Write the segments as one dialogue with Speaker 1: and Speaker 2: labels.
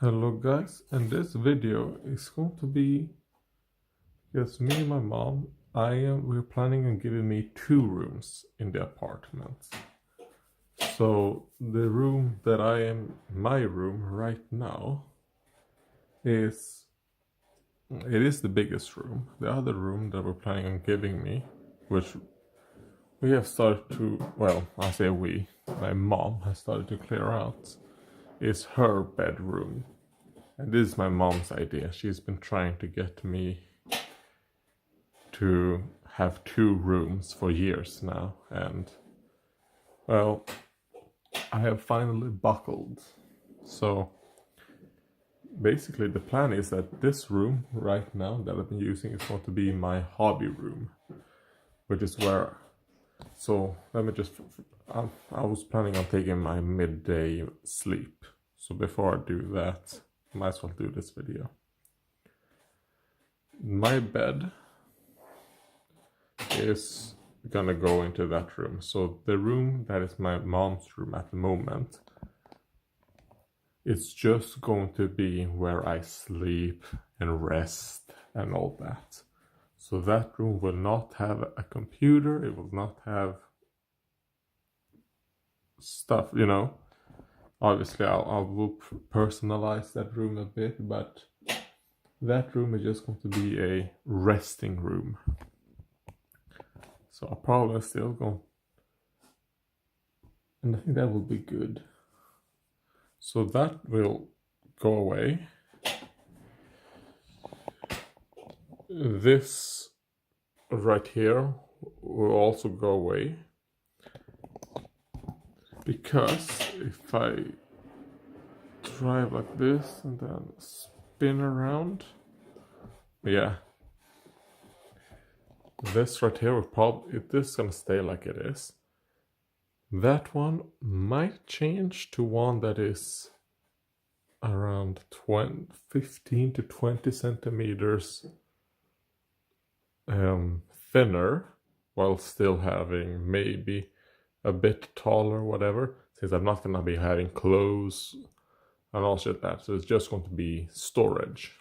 Speaker 1: Hello guys, and this video is going to be because me and my mom, we're planning on giving me 2 rooms in the apartment. So the room that my room right now, is it is the biggest room. The other room that we're planning on giving me, which we have started to, well, I say we, my mom has started to clear out, is her bedroom. And this is my mom's idea. She's been trying to get me to have 2 rooms for years now, and well, I have finally buckled. So basically the plan is that this room right now that I've been using is going to be my hobby room, which is where, so let me just, I was planning on taking my midday sleep, so before I do that, I might as well do this video. My bed is gonna go into that room. So the room that is my mom's room at the moment, it's just going to be where I sleep and rest and all that. So that room will not have a computer, it will not have stuff, you know. Obviously I will personalize that room a bit, but that room is just going to be a resting room. So I'll probably still go, and I think that will be good. So that will go away. This right here will also go away, because if I drive like this and then spin around, yeah, this right here will probably, this is gonna stay like it is. That one might change to one that is around 15 to 20 centimeters thinner, while still having maybe a bit taller, whatever, since I'm not gonna be having clothes and all shit that, so it's just going to be storage,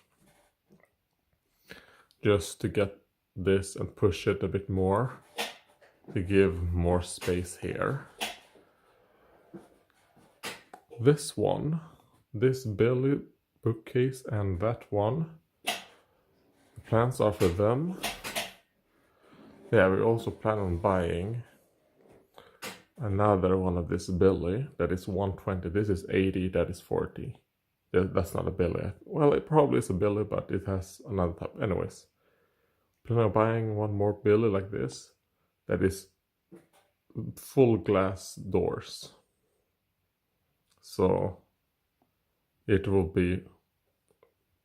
Speaker 1: just to get this and push it a bit more to give more space here. This one, this Billy bookcase and that one, the plans are for them. Yeah, we also plan on buying another one of this Billy that is 120. This is 80, that is 40. That's not a Billy. Well, it probably is a Billy, but it has another type. Anyways, plan on buying one more Billy like this that is full glass doors. So it will be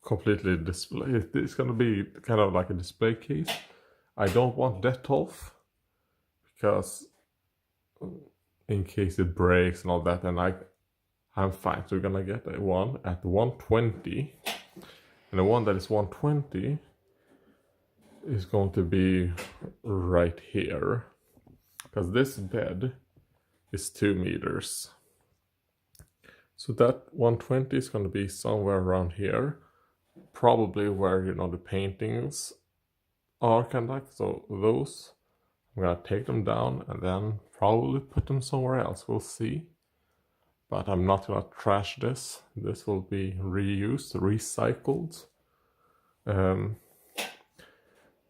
Speaker 1: completely display. It's gonna be kind of like a display case. I don't want Detolf, because in case it breaks and all that, and I'm fine. So we're gonna get a one at 120, and the one that is 120 is going to be right here, because this bed is 2 meters. So that 120 is going to be somewhere around here, probably where, you know, the paintings are kind of like, so those, I'm gonna take them down and then probably put them somewhere else, we'll see. But I'm not gonna trash this. This will be reused, recycled.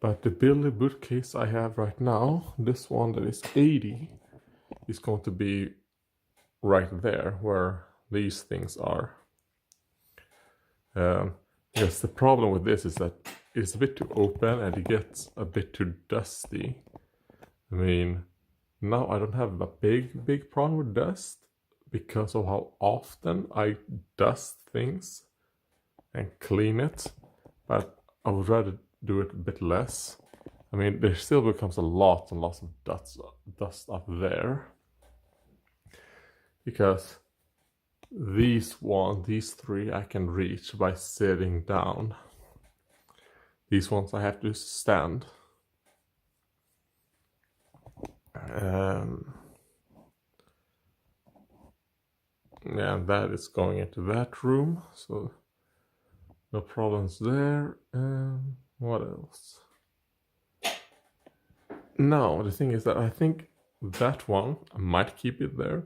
Speaker 1: But the Billy bookcase I have right now, this one that is 80, is going to be right there where these things are. Yes, the problem with this is that it's a bit too open and it gets a bit too dusty. I mean, now I don't have a big problem with dust because of how often I dust things and clean it, but I would rather do it a bit less. I mean, there still becomes a lot and lots of dust up there, because these 3 I can reach by sitting down. These ones I have to stand. Yeah, and that is going into that room, so no problems there. What else? Now, the thing is that I think that one, I might keep it there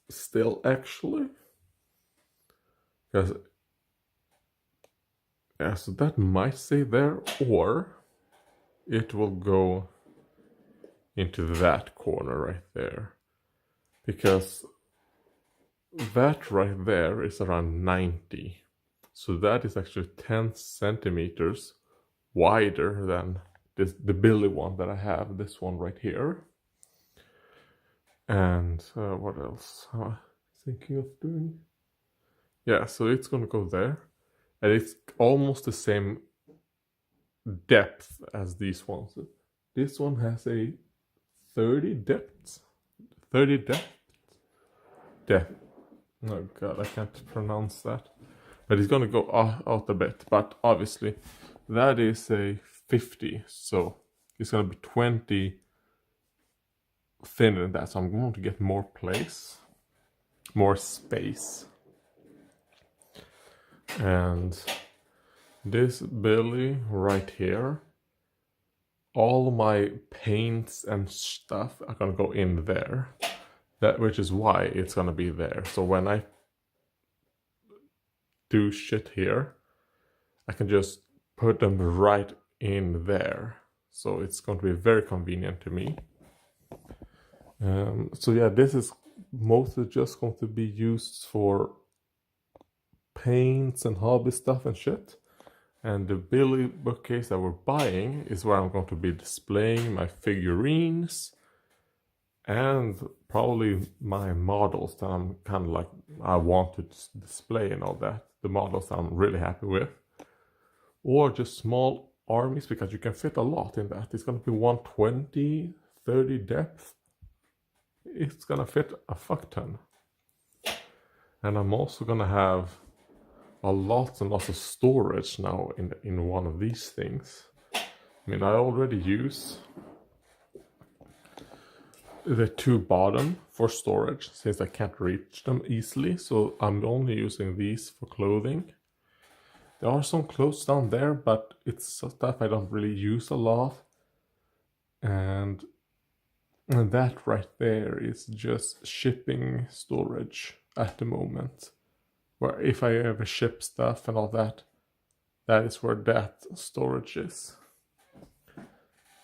Speaker 1: still, actually. Because, yeah, so that might stay there, or it will go into that corner right there. Because that right there is around 90. So that is actually 10 centimeters wider than the Billy one that I have, this one right here. And what else? Thinking of doing? Yeah, so it's gonna go there, and it's almost the same depth as these ones. This one has a 30 depth. 30 depth. Oh god, I can't pronounce that. But it's gonna go out a bit. But obviously, that is a 50, so it's gonna be 20 thinner than that. So I'm going to get more place, more space. And this Billy right here, all my paints and stuff are gonna go in there. Which is why it's gonna be there. So when I do shit here, I can just put them right in there. So it's going to be very convenient to me. So yeah, this is mostly just going to be used for paints and hobby stuff and shit. And the Billy bookcase that we're buying is where I'm going to be displaying my figurines and probably my models that I'm kind of like, I want to display and all that. The models I'm really happy with. Or just small armies, because you can fit a lot in that. It's going to be 120, 30 depth. It's going to fit a fuck ton. And I'm also going to have a lot and lots of storage now in one of these things. I mean, I already use the two bottom for storage since I can't reach them easily, so I'm only using these for clothing. There are some clothes down there, but it's stuff I don't really use a lot. And that right there is just shipping storage at the moment. Where if I ever ship stuff and all that, that is where that storage is.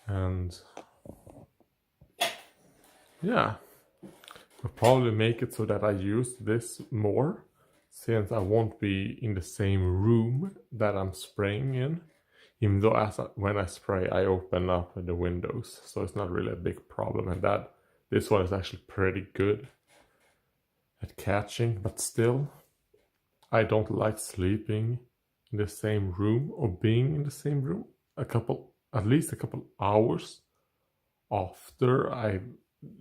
Speaker 1: And yeah, I'll probably make it so that I use this more, since I won't be in the same room that I'm spraying in. Even though when I spray, I open up the windows, so it's not really a big problem. And that this one is actually pretty good at catching, but still, I don't like sleeping in the same room or being in the same room at least a couple hours after I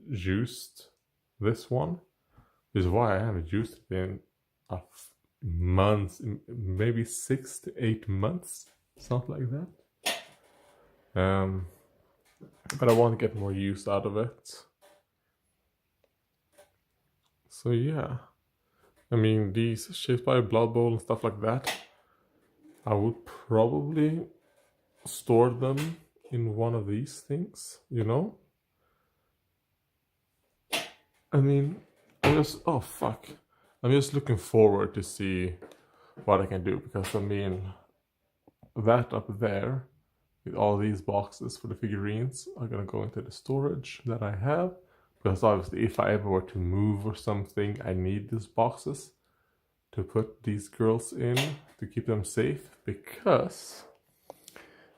Speaker 1: used this one. This is why I haven't used it in a month, maybe 6 to 8 months, something like that. But I want to get more use out of it. So yeah, I mean, these Shaped by Blood Bowl and stuff like that, I would probably store them in one of these things, you know? I mean, I'm just looking forward to see what I can do, because I mean, that up there with all these boxes for the figurines are gonna go into the storage that I have, because obviously if I ever were to move or something, I need these boxes to put these girls in to keep them safe, because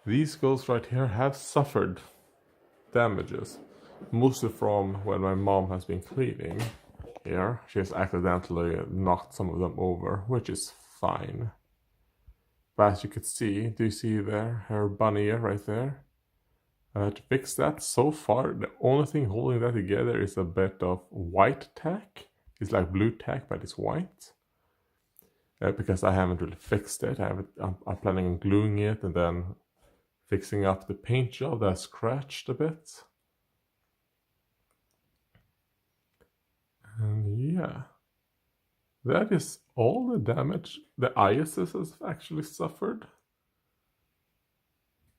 Speaker 1: these girls right here have suffered damages, mostly from when my mom has been cleaning here. She has accidentally knocked some of them over, which is fine. But as you could see, do you see there, her bunny ear right there? To fix that, so far, the only thing holding that together is a bit of white tack. It's like blue tack, but it's white. Because I haven't really fixed it. I'm planning on gluing it and then fixing up the paint job that's scratched a bit. And yeah, That is all the damage the ISS has actually suffered.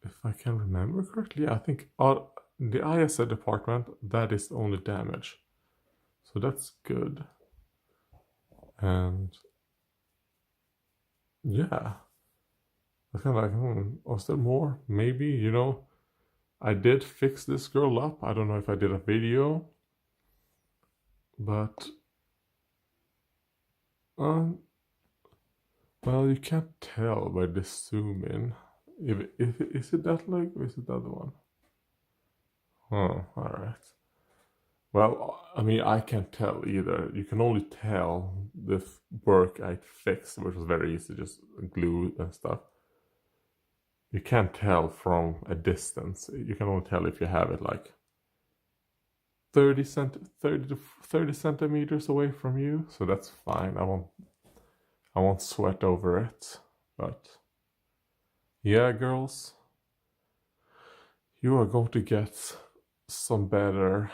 Speaker 1: If I can remember correctly, yeah, I think the ISS department, that is the only damage. So that's good. And yeah, I was kind of like, was there more? Maybe, you know, I did fix this girl up. I don't know if I did a video, but well, you can't tell by the zoom in. If is it that leg or is it the other one? Oh, all right. Well, I mean, I can't tell either. You can only tell the work I fixed, which was very easy, just glue and stuff. You can't tell from a distance. You can only tell if you have it like 30 to 30 centimeters away from you. So that's fine. I won't sweat over it. But yeah, girls, you are going to get some better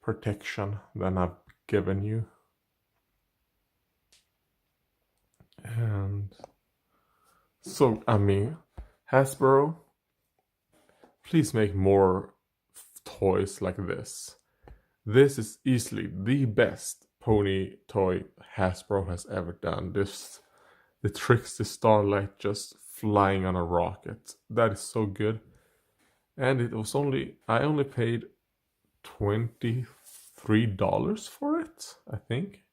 Speaker 1: protection than I've given you. And so, I mean, Hasbro, please make more toys like this. This is easily the best pony toy Hasbro has ever done. The Tricksty Starlight just flying on a rocket. That is so good. And it was I only paid $23 for it, I think.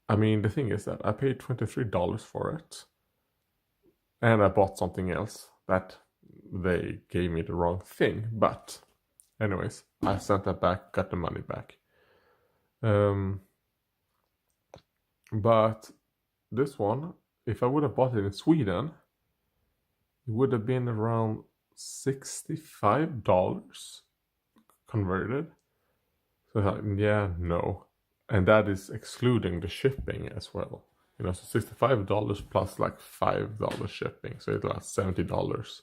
Speaker 1: I mean, the thing is that I paid $23 for it. And I bought something else that they gave me the wrong thing. But anyways, I sent that back, got the money back. But this one, if I would have bought it in Sweden, it would have been around $65 converted. So yeah, no. And that is excluding the shipping as well. You know, so $65 plus like $5 shipping. So it's like $70.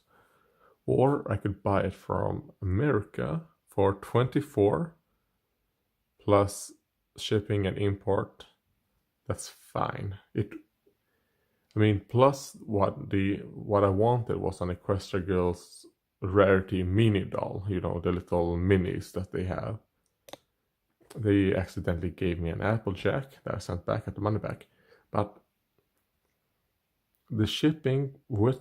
Speaker 1: Or I could buy it from America for $24 plus shipping and import. That's fine. I mean, plus what I wanted was an Equestria Girls Rarity mini doll. You know, the little minis that they have. They accidentally gave me an Applejack that I sent back at the money back. But the shipping with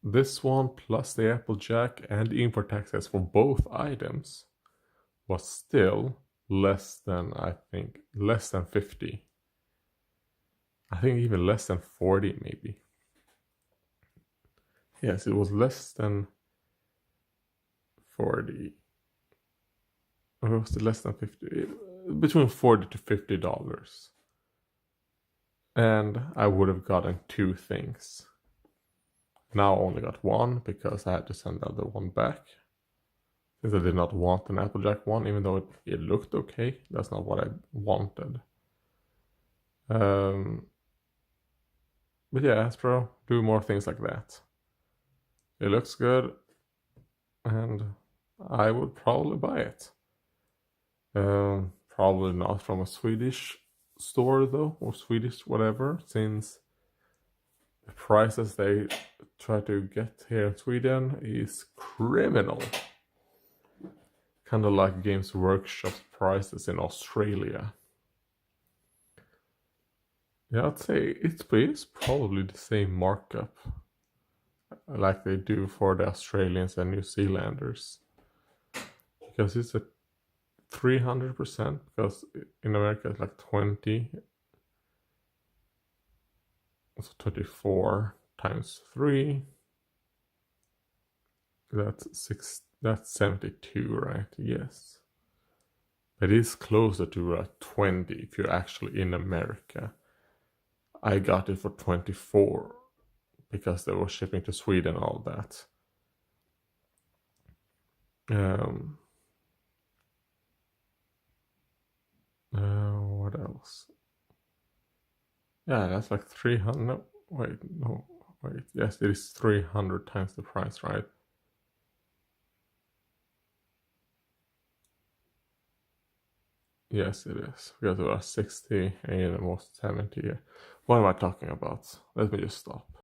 Speaker 1: this one plus the Applejack and the import taxes for both items was still less than 50. I think even less than 40 maybe. Yes, it was less than 40. Or was it less than 50? Between $40 to $50. And I would have gotten two things. Now I only got one because I had to send the other one back. Since I did not want an Applejack one, even though it looked okay. That's not what I wanted. But yeah, Hasbro, do more things like that. It looks good, and I would probably buy it. Probably not from a Swedish store though, or Swedish whatever, since the prices they try to get here in Sweden is criminal. Kind of like Games Workshop prices in Australia. Yeah, I'd say it's probably the same markup like they do for the Australians and New Zealanders. Because it's a 300%, because in America it's like 20. So 24 times 3. That's 72, right? Yes. It is closer to 20 if you're actually in America. I got it for 24 because they were shipping to Sweden and all that. What else? Yeah, that's like 300. No, wait. Yes, it is 300 times the price, right? Yes, it is. Because it was 60 and almost 70. What am I talking about? Let me just stop.